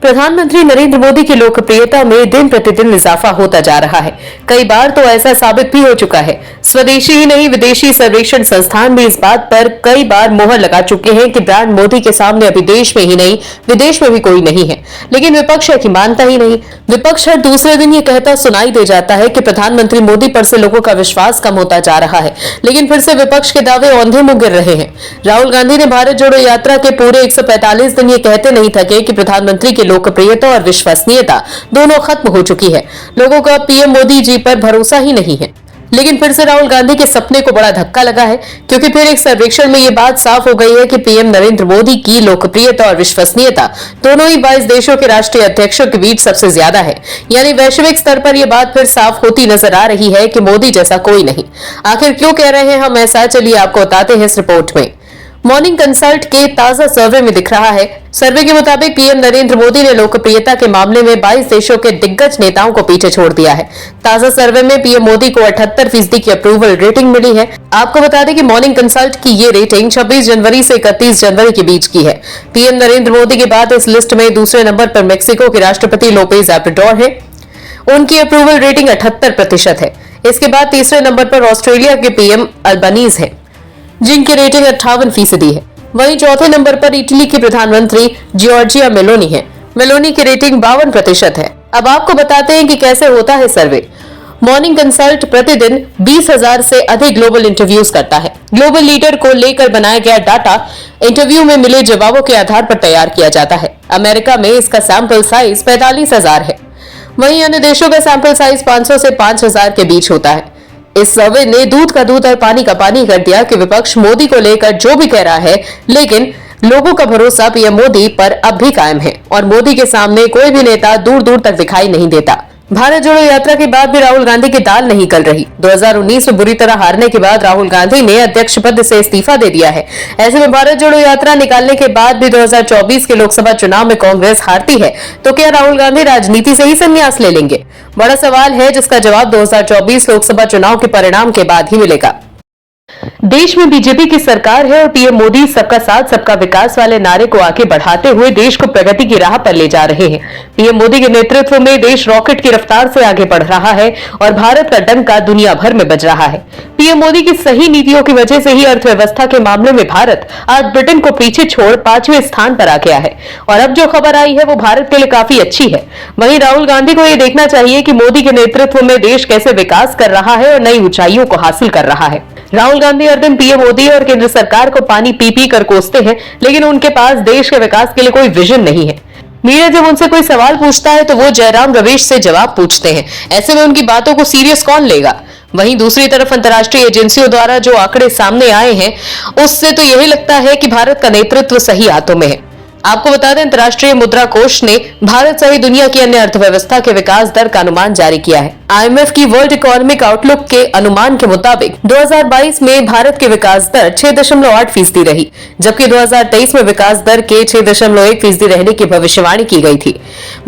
प्रधानमंत्री नरेंद्र मोदी की लोकप्रियता में दिन प्रतिदिन इजाफा होता जा रहा है। कई बार तो ऐसा साबित भी हो चुका है। स्वदेशी ही नहीं, विदेशी सर्वेक्षण संस्थान भी इस बात पर कई बार मोहर लगा चुके हैं कि ब्रांड मोदी के सामने अभी देश में ही नहीं, विदेश में भी कोई नहीं है। लेकिन विपक्ष की मानता ही नहीं। विपक्ष हर दूसरे दिन ये कहता सुनाई दे जाता है कि प्रधानमंत्री मोदी पर से लोगों का विश्वास कम होता जा रहा है, लेकिन फिर से विपक्ष के दावे औंधे मुंह गिर रहे हैं। राहुल गांधी ने भारत जोड़ो यात्रा के पूरे 145 दिन ये कहते नहीं थके कि प्रधानमंत्री की लोकप्रियता और विश्वसनीयता दोनों खत्म हो चुकी है। लोगों का पीएम मोदी जी पर भरोसा ही नहीं है। लेकिन फिर से राहुल गांधी के सपने को बड़ा धक्का लगा है, क्योंकि फिर एक सर्वेक्षण में यह बात साफ हो गई है कि पीएम नरेंद्र मोदी की लोकप्रियता और विश्वसनीयता दोनों ही 22 देशों के राष्ट्रीय अध्यक्षों के बीच सबसे ज्यादा है। यानी वैश्विक स्तर पर यह बात फिर साफ होती नजर आ रही है कि मोदी जैसा कोई नहीं। आखिर क्यों कह रहे हैं हम ऐसा, चलिए आपको बताते हैं इस रिपोर्ट में। मॉर्निंग कंसल्ट के ताजा सर्वे में दिख रहा है। सर्वे के मुताबिक पीएम नरेंद्र मोदी ने लोकप्रियता के मामले में 22 देशों के दिग्गज नेताओं को पीछे छोड़ दिया है। ताजा सर्वे में पीएम मोदी को 78% की अप्रूवल रेटिंग मिली है। आपको बता दें कि मॉर्निंग कंसल्ट की ये रेटिंग 26 जनवरी से 31 जनवरी के बीच की है। पीएम नरेंद्र मोदी के बाद इस लिस्ट में दूसरे नंबर पर मेक्सिको के राष्ट्रपति लोपेज ओब्राडोर है। उनकी अप्रूवल रेटिंग 78% है। इसके बाद तीसरे नंबर पर ऑस्ट्रेलिया के पीएम अल्बानीज है, जिनकी रेटिंग 58% है। वहीं चौथे नंबर पर इटली की प्रधानमंत्री जॉर्जिया मेलोनी है। मेलोनी की रेटिंग 52% है। अब आपको बताते हैं कि कैसे होता है सर्वे। मॉर्निंग कंसल्ट प्रतिदिन 20,000 से अधिक ग्लोबल इंटरव्यूज करता है। ग्लोबल लीडर को लेकर बनाया गया डाटा इंटरव्यू में मिले जवाबों के आधार पर तैयार किया जाता है। अमेरिका में इसका सैंपल साइज 45,000 है। वहीं अन्य देशों का सैंपल साइज 500 से 5,000 के बीच होता है। इस सर्वे ने दूध का दूध और पानी का पानी कर दिया कि विपक्ष मोदी को लेकर जो भी कह रहा है, लेकिन लोगों का भरोसा पीएम मोदी पर अब भी कायम है और मोदी के सामने कोई भी नेता दूर दूर तक दिखाई नहीं देता। भारत जोड़ो यात्रा के बाद भी राहुल गांधी की दाल नहीं गल रही। 2019 में बुरी तरह हारने के बाद राहुल गांधी ने अध्यक्ष पद से इस्तीफा दे दिया है। ऐसे में भारत जोड़ो यात्रा निकालने के बाद भी 2024 के लोकसभा चुनाव में कांग्रेस हारती है तो क्या राहुल गांधी राजनीति से ही संन्यास ले लेंगे? बड़ा सवाल है, जिसका जवाब 2024 लोकसभा चुनाव के परिणाम के बाद ही मिलेगा। देश में बीजेपी की सरकार है और पीएम मोदी सबका साथ सबका विकास वाले नारे को आगे बढ़ाते हुए देश को प्रगति की राह पर ले जा रहे हैं। पीएम मोदी के नेतृत्व में देश रॉकेट की रफ्तार से आगे बढ़ रहा है और भारत का डंका दुनिया भर में बज रहा है। पीएम मोदी की सही नीतियों की वजह से ही अर्थव्यवस्था के मामले में भारत आज ब्रिटेन को पीछे छोड़ 5वें स्थान पर आ गया है और अब जो खबर आई है वो भारत के लिए काफी अच्छी है। वहीं राहुल गांधी को ये देखना चाहिए कि मोदी के नेतृत्व में देश कैसे विकास कर रहा है और नई ऊंचाइयों को हासिल कर रहा है। राहुल गांधी हर दिन पीएम मोदी और केंद्र सरकार को पानी पी पी कर कोसते हैं, लेकिन उनके पास देश के विकास के लिए कोई विजन नहीं है। मीडिया जब उनसे कोई सवाल पूछता है तो वो जयराम रमेश से जवाब पूछते हैं। ऐसे में उनकी बातों को सीरियस कौन लेगा? वहीं दूसरी तरफ अंतर्राष्ट्रीय एजेंसियों द्वारा जो आंकड़े सामने आए हैं, उससे तो यही लगता है कि भारत का नेतृत्व सही हाथों में है। आपको बता दें, अंतर्राष्ट्रीय मुद्रा कोष ने भारत सहित दुनिया की अन्य अर्थव्यवस्था के विकास दर का अनुमान जारी किया है। आईएमएफ की वर्ल्ड इकोनॉमिक आउटलुक के अनुमान के मुताबिक 2022 में भारत की विकास दर 6.8% रही, जबकि 2023 में विकास दर के 6.1% रहने की भविष्यवाणी की गई थी।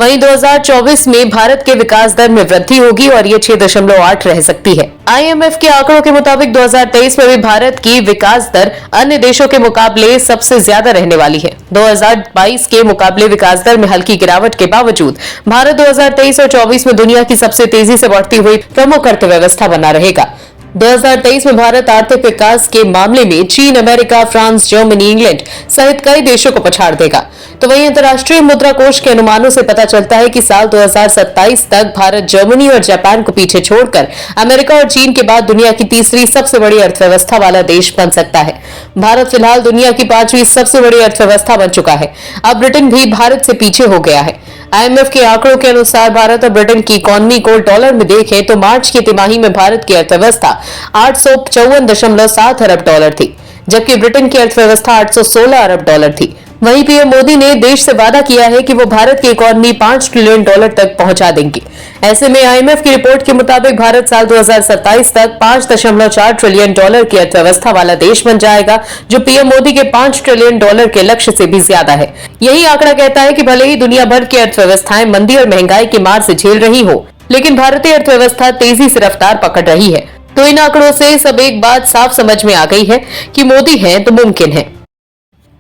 वहीं 2024 में भारत के विकास दर में वृद्धि होगी और ये 6.8 रह सकती है। आईएमएफ के आंकड़ों के मुताबिक 2023 में भी भारत की विकास दर अन्य देशों के मुकाबले सबसे ज्यादा रहने वाली है। 2022 के मुकाबले विकास दर में हल्की गिरावट के बावजूद भारत 2023 और 24 में दुनिया की सबसे तेजी से बढ़ती हुई प्रमुख अर्थव्यवस्था बना रहेगा। 2023 में भारत आर्थिक विकास के मामले में चीन, अमेरिका, फ्रांस, जर्मनी, इंग्लैंड सहित कई देशों को पछाड़ देगा। तो वहीं अंतर्राष्ट्रीय मुद्रा कोष के अनुमानों से पता चलता है कि साल 2027 तक भारत जर्मनी और जापान को पीछे छोड़कर अमेरिका और चीन के बाद दुनिया की तीसरी सबसे बड़ी अर्थव्यवस्था वाला देश बन सकता है। भारत फिलहाल दुनिया की 5वीं सबसे बड़ी अर्थव्यवस्था बन चुका है। अब ब्रिटेन भी भारत से पीछे हो गया है। आईएमएफ के आंकड़ों के अनुसार भारत और ब्रिटेन की इकोनॉमी को डॉलर में देखें तो मार्च की तिमाही में भारत की अर्थव्यवस्था 854.7 अरब डॉलर थी, जबकि ब्रिटेन की अर्थव्यवस्था 816 अरब डॉलर थी। वहीं पीएम मोदी ने देश से वादा किया है कि वो भारत की इकोनॉमी 5 ट्रिलियन डॉलर तक पहुंचा देंगे। ऐसे में आईएमएफ की रिपोर्ट के मुताबिक भारत साल 2027 तक 5.4 ट्रिलियन डॉलर की अर्थव्यवस्था वाला देश बन जाएगा, जो पीएम मोदी के 5 ट्रिलियन डॉलर के लक्ष्य से भी ज्यादा है। यही आंकड़ा कहता है कि भले ही दुनिया भर की अर्थव्यवस्थाएं मंदी और महंगाई की मार से झेल रही हो, लेकिन भारतीय अर्थव्यवस्था तेजी से रफ्तार पकड़ रही है। तो इन आंकड़ों से सब एक बात साफ समझ में आ गई है कि मोदी है तो मुमकिन है।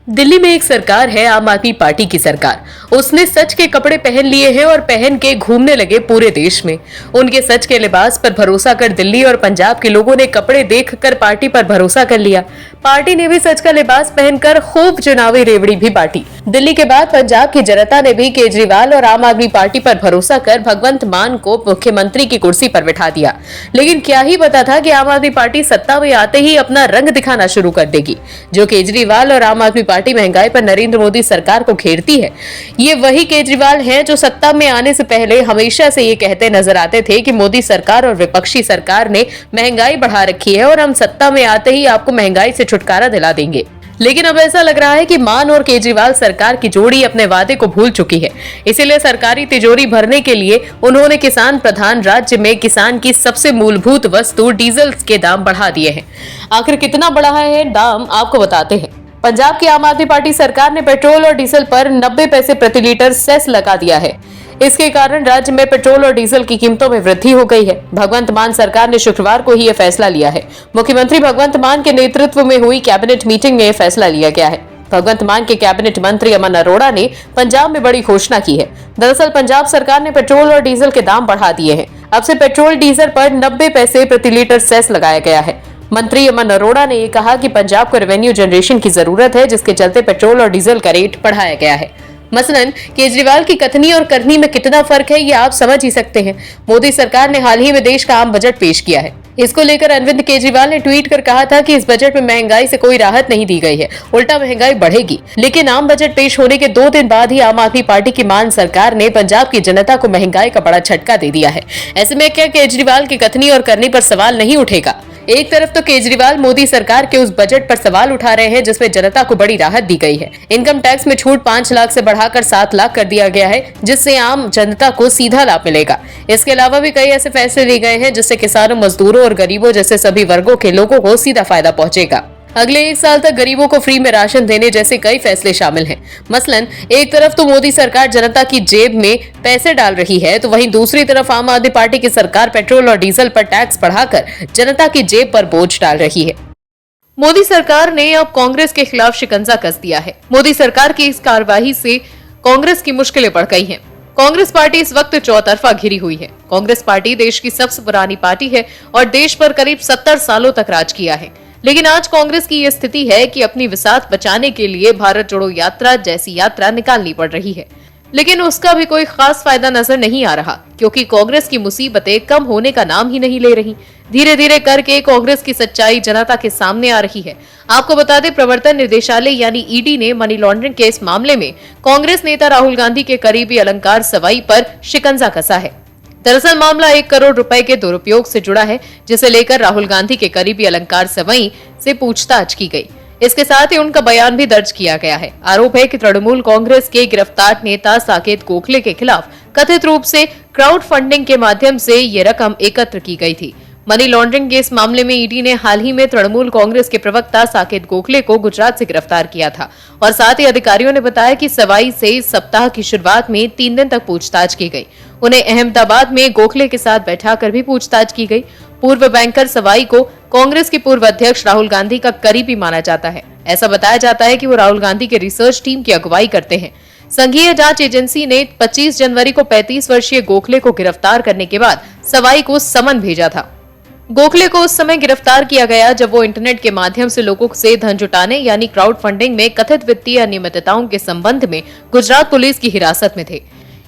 दिल्ली में एक सरकार है आम आदमी पार्टी की सरकार, उसने सच के कपड़े पहन लिए हैं और पहन के घूमने लगे पूरे देश में। उनके सच के लिबास पर भरोसा कर दिल्ली और पंजाब के लोगों ने कपड़े देखकर पार्टी पर भरोसा कर लिया। पार्टी ने भी सच का लिबास पहनकर खूब चुनावी रेवड़ी भी बांटी। दिल्ली के बाद पंजाब की जनता ने भी केजरीवाल और आम आदमी पार्टी पर भरोसा कर भगवंत मान को मुख्यमंत्री की कुर्सी पर बिठा दिया। लेकिन क्या ही पता था कि आम आदमी पार्टी सत्ता में आते ही अपना रंग दिखाना शुरू कर देगी। जो केजरीवाल और आम आदमी पार्टी महंगाई पर नरेंद्र मोदी सरकार को घेरती है, ये वही केजरीवाल हैं जो सत्ता में आने से पहले हमेशा से ये कहते नजर आते थे कि मोदी सरकार और विपक्षी सरकार ने महंगाई बढ़ा रखी है और हम सत्ता में आते ही आपको महंगाई से छुटकारा दिला देंगे। लेकिन अब ऐसा लग रहा है कि मान और केजरीवाल सरकार की जोड़ी अपने वादे को भूल चुकी है। इसीलिए सरकारी तिजोरी भरने के लिए उन्होंने किसान प्रधान राज्य में किसान की सबसे मूलभूत वस्तु डीजल के दाम बढ़ा दिए हैं। आखिर कितना बढ़ा है दाम, आपको बताते हैं। पंजाब की आम आदमी पार्टी सरकार ने पेट्रोल और डीजल पर 90 पैसे प्रति लीटर सेस लगा दिया है। इसके कारण राज्य में पेट्रोल और डीजल की कीमतों में वृद्धि हो गई है। भगवंत मान सरकार ने शुक्रवार को ही यह फैसला लिया है। मुख्यमंत्री भगवंत मान के नेतृत्व में हुई कैबिनेट मीटिंग में यह फैसला लिया गया है। भगवंत मान के कैबिनेट मंत्री अमन अरोड़ा ने पंजाब में बड़ी घोषणा की है। दरअसल पंजाब सरकार ने पेट्रोल और डीजल के दाम बढ़ा दिए हैं। अब से पेट्रोल डीजल पर 90 पैसे प्रति लीटर सेस लगाया गया है। मंत्री अमन अरोड़ा ने कहा कि पंजाब को रेवेन्यू जनरेशन की जरूरत है, जिसके चलते पेट्रोल और डीजल का रेट बढ़ाया गया है। मसलन केजरीवाल की कथनी और करनी में कितना फर्क है ये आप समझ ही सकते हैं। मोदी सरकार ने हाल ही में देश का आम बजट पेश किया है। इसको लेकर अरविंद केजरीवाल ने ट्वीट कर कहा था कि इस बजट में महंगाई से कोई राहत नहीं दी गई है, उल्टा महंगाई बढ़ेगी। लेकिन आम बजट पेश होने के 2 दिन बाद ही आम आदमी पार्टी की मान सरकार ने पंजाब की जनता को महंगाई का बड़ा झटका दे दिया है। ऐसे में क्या केजरीवाल की कथनी और करनी पर सवाल नहीं उठेगा? एक तरफ तो केजरीवाल मोदी सरकार के उस बजट पर सवाल उठा रहे हैं जिसमें जनता को बड़ी राहत दी गई है। इनकम टैक्स में छूट 5 लाख से बढ़ाकर 7 लाख कर दिया गया है, जिससे आम जनता को सीधा लाभ मिलेगा। इसके अलावा भी कई ऐसे फैसले लिए गए हैं जिससे किसानों, मजदूरों और गरीबों जैसे सभी वर्गों के लोगों को सीधा फायदा पहुंचेगा। अगले 1 साल तक गरीबों को फ्री में राशन देने जैसे कई फैसले शामिल हैं। मसलन एक तरफ तो मोदी सरकार जनता की जेब में पैसे डाल रही है, तो वहीं दूसरी तरफ आम आदमी पार्टी की सरकार पेट्रोल और डीजल पर टैक्स बढ़ाकर जनता की जेब पर बोझ डाल रही है। मोदी सरकार ने अब कांग्रेस के खिलाफ शिकंजा कस दिया है। मोदी सरकार की इस कार्रवाई से कांग्रेस की मुश्किलें बढ़ गई हैं। कांग्रेस पार्टी इस वक्त चौतरफा घिरी हुई है। कांग्रेस पार्टी देश की सबसे पुरानी पार्टी है और देश पर करीब 70 सालों तक राज किया है। लेकिन आज कांग्रेस की ये स्थिति है कि अपनी विसात बचाने के लिए भारत जोड़ो यात्रा जैसी यात्रा निकालनी पड़ रही है। लेकिन उसका भी कोई खास फायदा नजर नहीं आ रहा, क्योंकि कांग्रेस की मुसीबतें कम होने का नाम ही नहीं ले रही। धीरे धीरे करके कांग्रेस की सच्चाई जनता के सामने आ रही है। आपको बता दें, प्रवर्तन निदेशालय यानी ईडी ने मनी लॉन्ड्रिंग के इस मामले में कांग्रेस नेता राहुल गांधी के करीबी अलंकार सवाई पर शिकंजा कसा है। दरअसल मामला 1 करोड़ रुपए के दुरुपयोग से जुड़ा है, जिसे लेकर राहुल गांधी के करीबी अलंकार सवई से पूछताछ की गई। इसके साथ ही उनका बयान भी दर्ज किया गया है। आरोप है कि तृणमूल कांग्रेस के गिरफ्तार नेता साकेत गोखले के खिलाफ कथित रूप से क्राउड फंडिंग के माध्यम से ये रकम एकत्र की गई थी। मनी लॉन्ड्रिंग के इस मामले में ईडी ने हाल ही में तृणमूल कांग्रेस के प्रवक्ता साकेत गोखले को गुजरात से गिरफ्तार किया था और साथ ही अधिकारियों ने बताया कि सवाई से इस सप्ताह की शुरुआत में 3 दिन तक पूछताछ की गई। उन्हें अहमदाबाद में गोखले के साथ बैठाकर भी पूछताछ की गई। पूर्व बैंकर सवाई को कांग्रेस के पूर्व अध्यक्ष राहुल गांधी का करीबी माना जाता है। ऐसा बताया जाता है कि वो राहुल गांधी के रिसर्च टीम की अगुवाई करते हैं। संघीय जांच एजेंसी ने 25 जनवरी को 35 वर्षीय गोखले को गिरफ्तार करने के बाद सवाई को समन भेजा था। गोखले को उस समय गिरफ्तार किया गया जब वो इंटरनेट के माध्यम से लोगों से धन जुटाने यानी क्राउड फंडिंग में कथित वित्तीय अनियमितताओं के संबंध में गुजरात पुलिस की हिरासत में थे।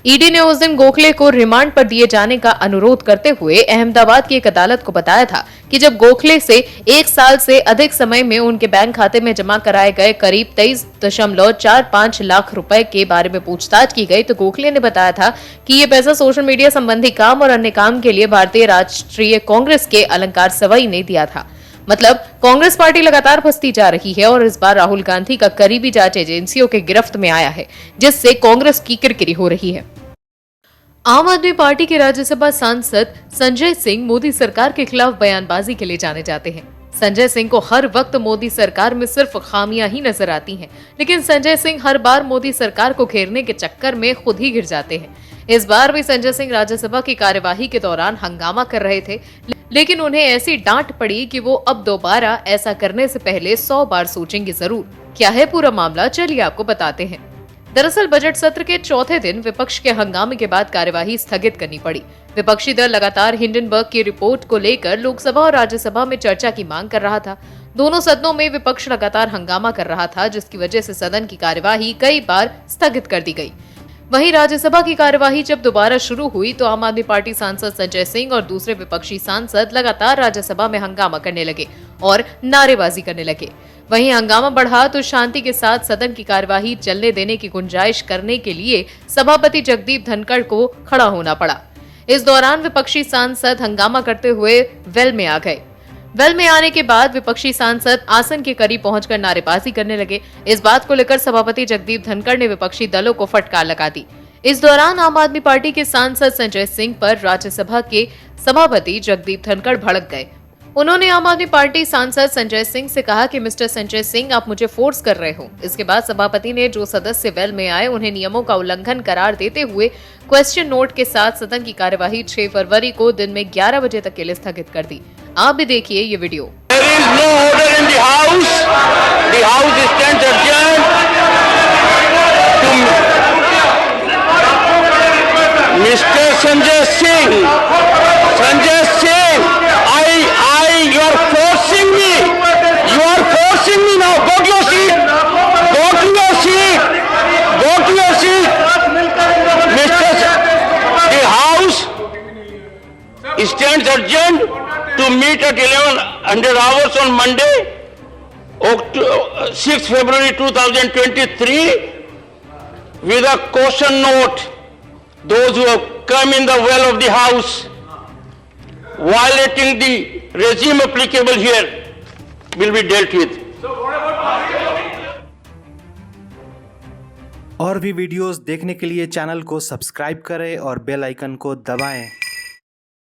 ईडी ने उस दिन गोखले को रिमांड पर दिए जाने का अनुरोध करते हुए अहमदाबाद की एक अदालत को बताया था कि जब गोखले से 1 साल से अधिक समय में उनके बैंक खाते में जमा कराए गए करीब 23.45 लाख रुपए के बारे में पूछताछ की गई, तो गोखले ने बताया था कि ये पैसा सोशल मीडिया संबंधी काम और अन्य काम के लिए भारतीय राष्ट्रीय कांग्रेस के अलंकार सवाई ने दिया था। मतलब कांग्रेस पार्टी लगातार फंसती जा रही है और इस बार राहुल गांधी का करीबी जांच एजेंसियों के गिरफ्त में आया है, जिससे कांग्रेस की किरकिरी हो रही है। आम आदमी पार्टी के राज्यसभा सांसद संजय सिंह मोदी सरकार के खिलाफ बयानबाजी के लिए जाने जाते हैं। संजय सिंह को हर वक्त मोदी सरकार में सिर्फ खामियां ही नजर आती हैं, लेकिन संजय सिंह हर बार मोदी सरकार को घेरने के चक्कर में खुद ही गिर जाते हैं। इस बार भी संजय सिंह राज्यसभा की कार्यवाही के दौरान हंगामा कर रहे थे, लेकिन उन्हें ऐसी डांट पड़ी कि वो अब दोबारा ऐसा करने से पहले 100 बार सोचेंगे जरूर। क्या है पूरा मामला, चलिए आपको बताते हैं। दरअसल बजट सत्र के चौथे दिन विपक्ष के हंगामे के बाद कार्यवाही स्थगित करनी पड़ी। विपक्षी दल लगातार हिंडनबर्ग की रिपोर्ट को लेकर लोकसभा और राज्यसभा में चर्चा की मांग कर रहा था। दोनों सदनों में विपक्ष लगातार हंगामा कर रहा था, जिसकी वजह से सदन की कार्यवाही कई बार स्थगित कर दी गई। वहीं राज्यसभा की कार्यवाही जब दोबारा शुरू हुई तो आम आदमी पार्टी सांसद संजय सिंह और दूसरे विपक्षी सांसद लगातार राज्यसभा में हंगामा करने लगे और नारेबाजी करने लगे। वहीं हंगामा बढ़ा तो शांति के साथ सदन की कार्यवाही चलने देने की गुंजाइश करने के लिए सभापति जगदीप धनखड़ को खड़ा होना पड़ा। इस दौरान विपक्षी सांसद हंगामा करते हुए वेल में आ गए। वेल में आने के बाद विपक्षी सांसद आसन के करीब पहुंचकर नारेबाजी करने लगे। इस बात को लेकर सभापति जगदीप धनखड़ ने विपक्षी दलों को फटकार लगा दी। इस दौरान आम आदमी पार्टी के सांसद संजय सिंह पर राज्यसभा के सभापति जगदीप धनखड़ भड़क गए। उन्होंने आम आदमी पार्टी सांसद संजय सिंह से कहा कि मिस्टर संजय सिंह, आप मुझे फोर्स कर रहे हो। इसके बाद सभापति ने जो सदस्य वेल में आए उन्हें नियमों का उल्लंघन करार देते हुए क्वेश्चन नोट के साथ सदन की कार्यवाही 6 फरवरी को दिन में 11 बजे तक के लिए स्थगित कर दी। आप भी देखिए ये video. Mister Sanjay Singh, you are forcing me. You are forcing me now. Go to your seat. Go to your seat. Go to your seat. The House stands adjourned to meet at 1100 hours on Monday, 6 February 2023, with a caution note. Those who have come in the well of the House, violating the regime applicable here, will be dealt with. और भी videos देखने के लिए channel को subscribe करें और bell icon को दबाएं।